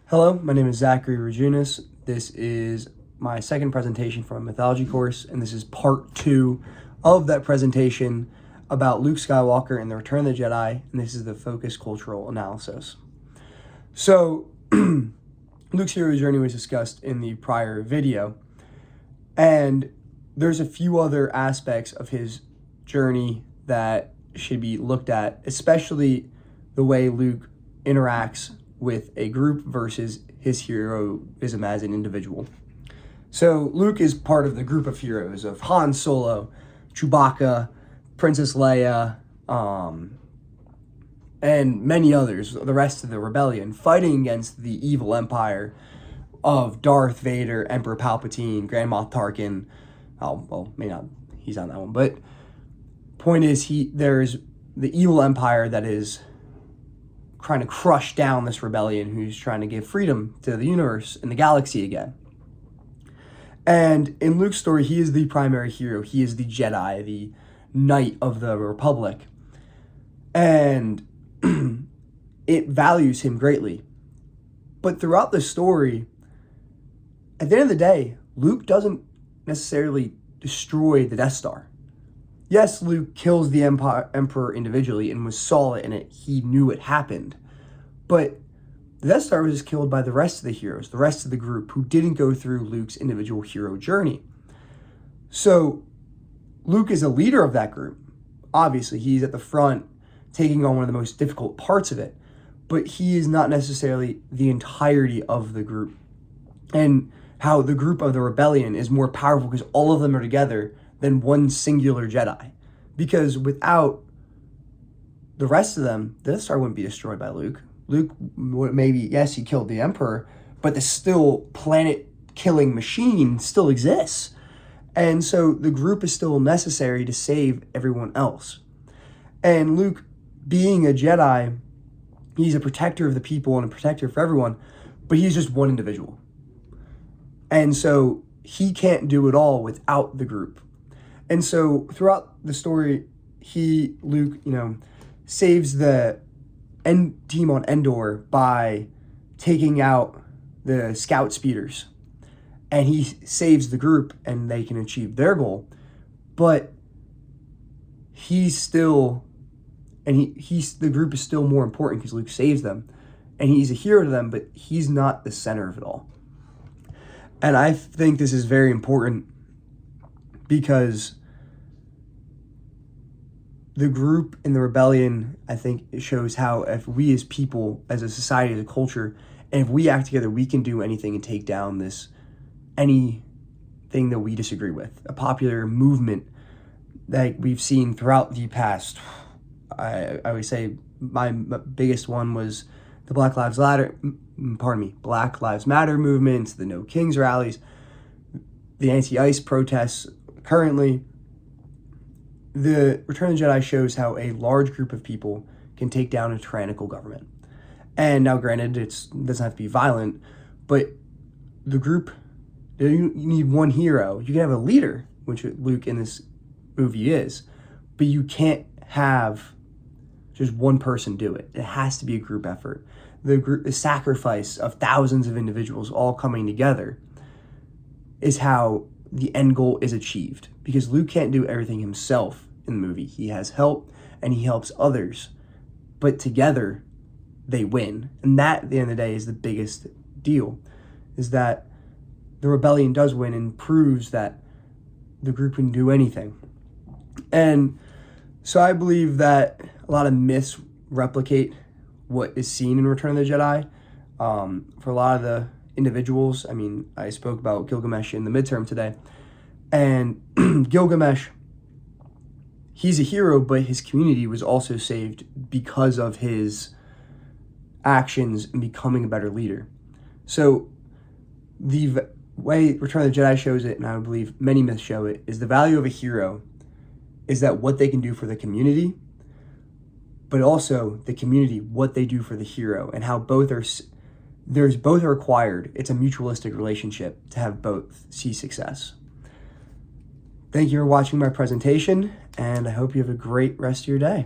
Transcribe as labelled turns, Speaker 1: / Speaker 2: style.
Speaker 1: Hello, my name is Zachary Rajunas. This is my second presentation from a mythology course, and this is part 2 of that presentation about Luke Skywalker and the Return of the Jedi, and this is the focus cultural analysis. So, Luke's hero journey was discussed in the prior video, and there's a few other aspects of his journey that should be looked at, especially the way Luke interacts with a group versus his heroism as an individual. So Luke is part of the group of heroes of Han Solo, Chewbacca, Princess Leia, and many others, the rest of the rebellion, fighting against the evil empire of Darth Vader, Emperor Palpatine, Grand Moff Tarkin. He's on that one, but point is, there's the evil empire that is trying to crush down this rebellion who's trying to give freedom to the universe and the galaxy again. And in Luke's story, he is the primary hero. He is the Jedi, the Knight of the Republic. And it values him greatly. But throughout the story, at the end of the day, Luke doesn't necessarily destroy the Death Star. Yes, Luke kills the Emperor individually and saw it, and he knew it happened. But the Death Star was killed by the rest of the heroes, the rest of the group, who didn't go through Luke's individual hero journey. So Luke is a leader of that group. Obviously, he's at the front, taking on one of the most difficult parts of it. But he is not necessarily the entirety of the group. And how the group of the rebellion is more powerful because all of them are together than one singular Jedi. Because without the rest of them, the Death Star wouldn't be destroyed by Luke. Luke, maybe, yes, he killed the Emperor, but the still planet-killing machine still exists. And so the group is still necessary to save everyone else. And Luke, being a Jedi, he's a protector of the people and a protector for everyone, but he's just one individual. And so he can't do it all without the group. And so throughout the story, Luke, saves the team on Endor by taking out the scout speeders. And he saves the group and they can achieve their goal. But the group is still more important because Luke saves them. And he's a hero to them, but he's not the center of it all. And I think this is very important because the group in the rebellion, I think it shows how if we as people, as a society, as a culture, and if we act together, we can do anything and take down anything that we disagree with. A popular movement that we've seen throughout the past. I would say my biggest one was the Black Lives Matter movement, the No Kings rallies, the anti-ICE protests currently. The Return of the Jedi shows how a large group of people can take down a tyrannical government. And now, granted, it doesn't have to be violent, but the group, you need one hero. You can have a leader, which Luke in this movie is, but you can't have just one person do it. It has to be a group effort. The sacrifice of thousands of individuals all coming together is how the end goal is achieved. Because Luke can't do everything himself in the movie. He has help and he helps others. But together, they win. And that, at the end of the day, is the biggest deal. Is that the rebellion does win and proves that the group can do anything. And so I believe that a lot of myths replicate what is seen in Return of the Jedi. For a lot of the individuals, I spoke about Gilgamesh in the midterm today. And Gilgamesh, he's a hero, but his community was also saved because of his actions and becoming a better leader. So the way Return of the Jedi shows it, and I believe many myths show it, is the value of a hero is that what they can do for the community, but also the community, what they do for the hero, and how both are required. It's a mutualistic relationship to have both see success. Thank you for watching my presentation, and I hope you have a great rest of your day.